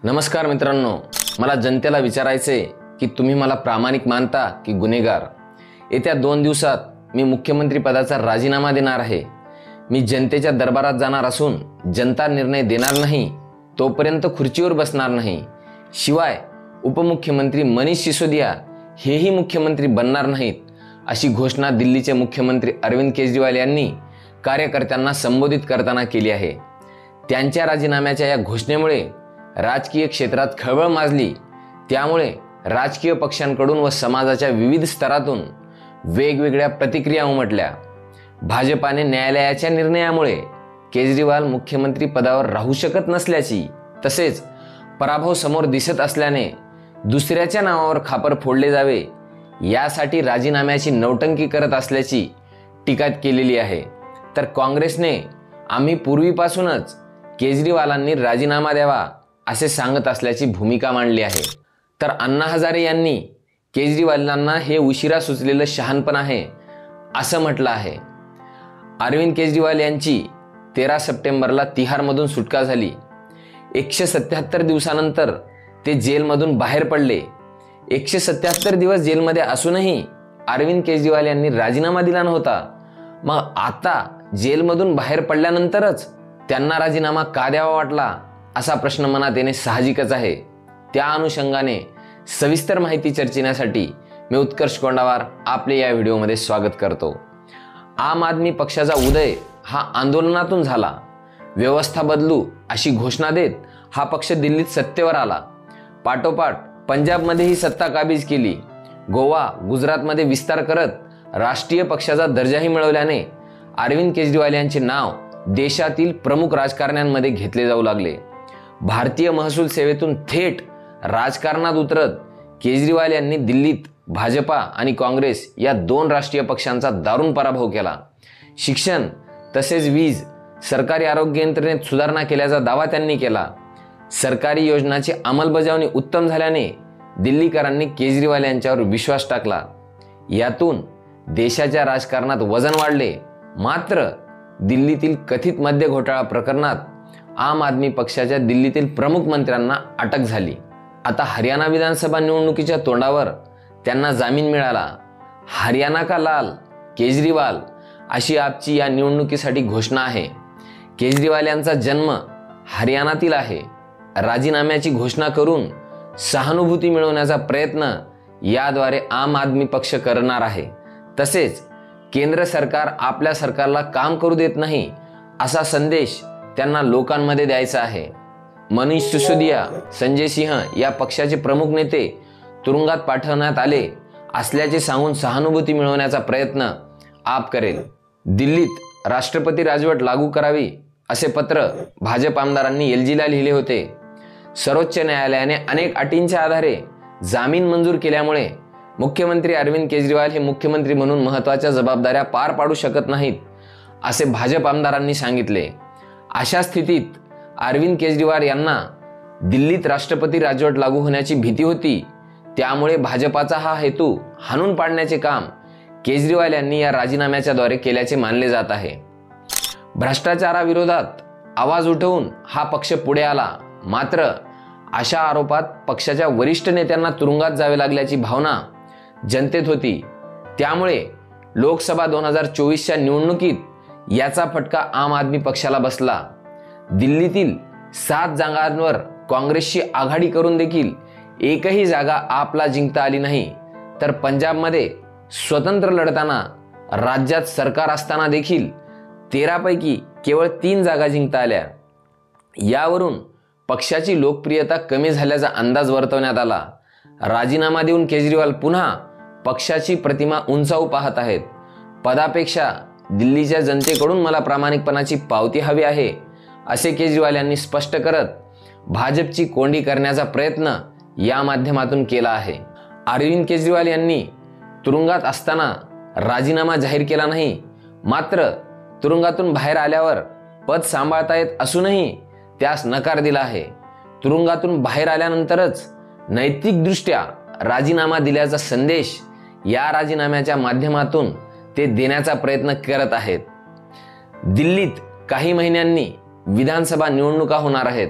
नमस्कार मित्रांनो, मला जनतेला विचारायचे की तुम्ही मला प्रामाणिक मानता की गुन्हेगार। येत्या 2 दिवसात मी मुख्यमंत्री पदाचा राजीनामा देणार आहे। मी जनतेच्या दरबारात जाणार असून जनता निर्णय देणार नाही तोपर्यंत खुर्चीवर बसणार नाही। शिवाय उपमुख्यमंत्री मनीष सिसोदिया हेही मुख्यमंत्री बनणार नाहीत, अशी घोषणा दिल्लीचे मुख्यमंत्री अरविंद केजरीवाल यांनी कार्यकर्त्यांना संबोधित करताना केली आहे। त्यांच्या राजीनाम्याच्या या घोषणेमुळे राजकीय क्षेत्रात खळबळ माजली। त्यामुळे राजकीय पक्षांकडून व समाजाच्या विविध स्तरातून वेगवेगळ्या प्रतिक्रिया उमटल्या। भाजपाने न्यायालयाच्या निर्णयामुळे केजरीवाल मुख्यमंत्री पदावर राहू शकत नसल्याची, तसेच पराभव समोर दिसत असल्याने दुसऱ्याच्या नावावर खापर फोडले जावे यासाठी राजीनाम्याची नौटंकी करत असल्याची टीका केलेली आहे। तर काँग्रेसने आम्ही पूर्वीपासूनच केजरीवालांनी राजीनामा द्यावा असे सांगत असल्याची भूमिका मांडली आहे। तर अण्णा हजारे यांनी केजरीवालांना हे उशिरा सुचलेलं शहाणपण आहे असं म्हटलं आहे। अरविंद केजरीवाल यांची 13 सप्टेंबरला तिहारमधून सुटका झाली। 177 दिवसानंतर ते जेलमधून बाहेर पडले। 177 दिवस जेलमध्ये असूनही अरविंद केजरीवाल यांनी राजीनामा दिला नव्हता। मग आता जेलमधून बाहेर पडल्यानंतरच त्यांना राजीनामा का द्यावा वाटला असा प्रश्न मनात येणे साहजिकच आहे। त्या अनुषंगाने सविस्तर माहिती चर्चिण्यासाठी मी उत्कर्ष कोंडावार आपले या व्हिडिओमध्ये स्वागत करतो। आम आदमी पक्षाचा उदय हा आंदोलनातून झाला। व्यवस्था बदलू अशी घोषणा देत हा पक्ष दिल्लीत सत्तेवर आला। पाठोपाठ पंजाबमध्येही सत्ता काबीज केली। गोवा, गुजरातमध्ये विस्तार करत राष्ट्रीय पक्षाचा दर्जाही मिळवल्याने अरविंद केजरीवाल यांचे नाव देशातील प्रमुख राजकारण्यांमध्ये घेतले जाऊ लागले। भारतीय महसूल सेवेतून थेट राजकारणात उतरत केजरीवाल यांनी दिल्लीत भाजपा आणि काँग्रेस या 2 राष्ट्रीय पक्षांचा दारुण पराभव केला। शिक्षण तसेच वीज, सरकारी आरोग्य यंत्रणेत सुधारणा केल्याचा दावा त्यांनी केला। सरकारी योजनांची अंमलबजावणी उत्तम झाल्याने दिल्लीकरांनी केजरीवाल यांच्यावर विश्वास टाकला। यातून देशाच्या राजकारणात वजन वाढले। मात्र दिल्लीतील कथित मद्य घोटाळा प्रकरणात आम आदमी पक्षाच्या दिल्लीतील प्रमुख मंत्र्यांना अटक झाली। आता हरियाणा विधानसभा निवडणुकीच्या तोंडावर त्यांना जामीन मिळाला। हरियाणा का लाल केजरीवाल अशी आपची या निवडणुकीसाठी घोषणा आहे। केजरीवाल यांचा जन्म हरियाणातील आहे। राजीनाम्याची घोषणा करून सहानुभूती मिळवण्याचा प्रयत्न याद्वारे आम आदमी पक्ष करणार आहे। तसेच केंद्र सरकार आपल्या सरकारला काम करू देत नाही असा संदेश त्यांना लोकांमध्ये द्यायचा आहे। मनीष सिसोदिया, संजय सिंह या पक्षाचे प्रमुख नेते तुरुंगात पाठवण्यात आले असल्याचे सांगून सहानुभूती मिळवण्याचा प्रयत्न आप करेल। दिल्लीत राष्ट्रपती राजवट लागू करावी असे पत्र भाजप आमदारांनी एलजीला लिहिले होते। सर्वोच्च न्यायालयाने अनेक अटींच्या आधारे जामीन मंजूर केल्यामुळे मुख्यमंत्री अरविंद केजरीवाल हे मुख्यमंत्री म्हणून महत्त्वाच्या जबाबदाऱ्या पार पाडू शकत नाहीत असे भाजप आमदारांनी सांगितले। अशा स्थितीत अरविंद केजरीवाल यांना दिल्लीत राष्ट्रपती राजवट लागू होण्याची भीती होती। त्यामुळे भाजपाचा हा हेतू हाणून पाडण्याचे काम केजरीवाल यांनी या राजीनाम्याच्या द्वारे केल्याचे मानले जात आहे। भ्रष्टाचाराविरोधात आवाज उठवून हा पक्ष पुढे आला। मात्र अशा आरोपात पक्षाच्या वरिष्ठ नेत्यांना तुरुंगात जावे लागल्याची भावना जनतेत होती। त्यामुळे लोकसभा 2024च्या निवडणुकीत याचा फटका आम आदमी पक्षाला बसला। दिल्लीतील 7 जागांवर काँग्रेसची आघाडी करून देखील एकही जागा आपला जिंकता आली नाही। तर पंजाबमध्ये स्वतंत्र लढताना राज्यात सरकार असताना देखील 13 पैकी केवळ 3 जागा जिंकता आल्या। यावरून पक्षाची लोकप्रियता कमी झाल्याचा अंदाज वर्तवण्यात आला। राजीनामा देऊन केजरीवाल पुन्हा पक्षाची प्रतिमा उंचावू पाहत आहेत। पदापेक्षा दिल्लीच्या जनतेकडून मला प्रामाणिकपणाची पावती हवी आहे असे केजरीवाल यांनी स्पष्ट करत भाजपची कोंडी करण्याचा प्रयत्न या माध्यमातून केला आहे। अरविंद केजरीवाल यांनी तुरुंगात असताना राजीनामा जाहीर केला नाही। मात्र तुरुंगातून बाहेर आल्यावर पद सांभाळता येत असूनही त्यास नकार दिला आहे। तुरुंगातून बाहेर आल्यानंतरच नैतिकदृष्ट्या राजीनामा दिल्याचा संदेश या राजीनाम्याच्या माध्यमातून ते देण्याचा प्रयत्न करत आहेत। दिल्लीत काही महिन्यांनी विधानसभा निवडणुका होणार आहेत।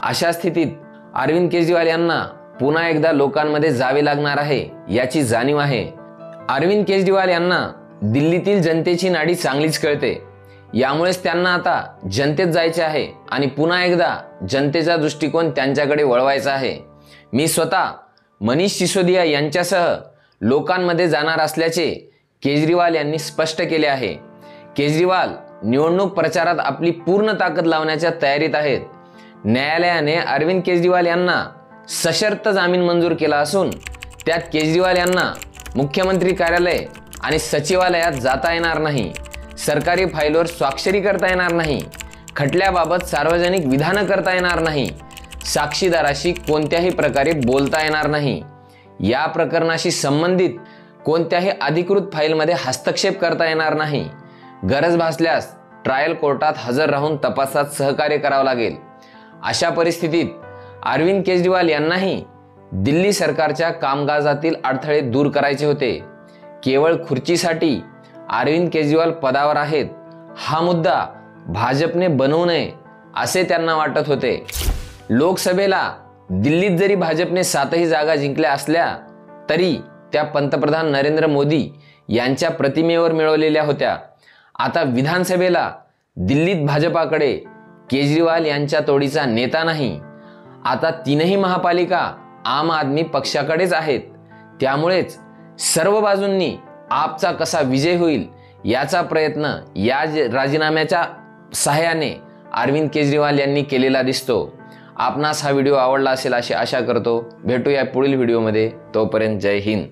अशा स्थितीत अरविंद केजरीवाल यांना पुन्हा एकदा लोकांमध्ये जावे लागणार आहे याची जाणीव आहे. अरविंद केजरीवाल यांना दिल्लीतील जनतेची नाडी चांगलीच कळते. यामुळेच त्यांना आता जनतेत जायचे आहे आणि पुन्हा एकदा जनतेचा दृष्टिकोन त्यांच्याकडे वळवायचा आहे. मी स्वतः मनीष सिसोदिया यांच्यासह लोकांमध्ये जाणार असल्याचे केजरीवाल यांनी स्पष्ट केले आहे. केजरीवाल निवडणूक प्रचारात आपली पूर्ण ताकद लावण्याच्या तयारीत आहेत. न्यायालयाने अरविंद केजरीवाल यांना सशर्त जामीन मंजूर केला असून त्यात केजरीवाल यांना मुख्यमंत्री कार्यालय आणि सचिवालयात जाता येणार नाही, सरकारी फाईलवर स्वाक्षरी करता येणार नाही, खटल्याबाबत सार्वजनिक विधानं करता येणार नाही, साक्षीदाराशी कोणत्याही प्रकारे बोलता येणार नाही, या प्रकरणाशी संबंधित कोणत्याही अधिकृत फाईलमध्ये हस्तक्षेप करता येणार नाही, गरज भासल्यास ट्रायल कोर्टात हजर राहून तपासात सहकार्य करावं लागेल. अशा परिस्थितीत अरविंद केजरीवाल यांनाही दिल्ली सरकारच्या कामकाजातील अडथळे दूर करायचे होते. केवळ खुर्चीसाठी अरविंद केजरीवाल पदावर आहेत हा मुद्दा भाजपने बनवू नये असे त्यांना वाटत होते. लोकसभेला दिल्लीत जरी भाजपने 7ही जागा जिंकल्या असल्या तरी त्या पंतप्रधान नरेंद्र मोदी यांच्या प्रतिमेवर मिळवलेल्या होत्या. आता विधानसभेला दिल्लीत भाजपाकडे केजरीवाल यांच्या तोडीचा नेता नाही. आता 3ही महापालिका आम आदमी पक्षाकडेच आहेत. त्यामुळेच सर्व बाजूंनी आपचा कसा विजय होईल याचा प्रयत्न या राजीनाम्याच्या सहाय्याने अरविंद केजरीवाल यांनी केलेला दिसतो. आपणास हा व्हिडिओ आवडला असेल अशी आशा करतो. भेटूया पुढील व्हिडिओमध्ये. तोपर्यंत जय हिंद.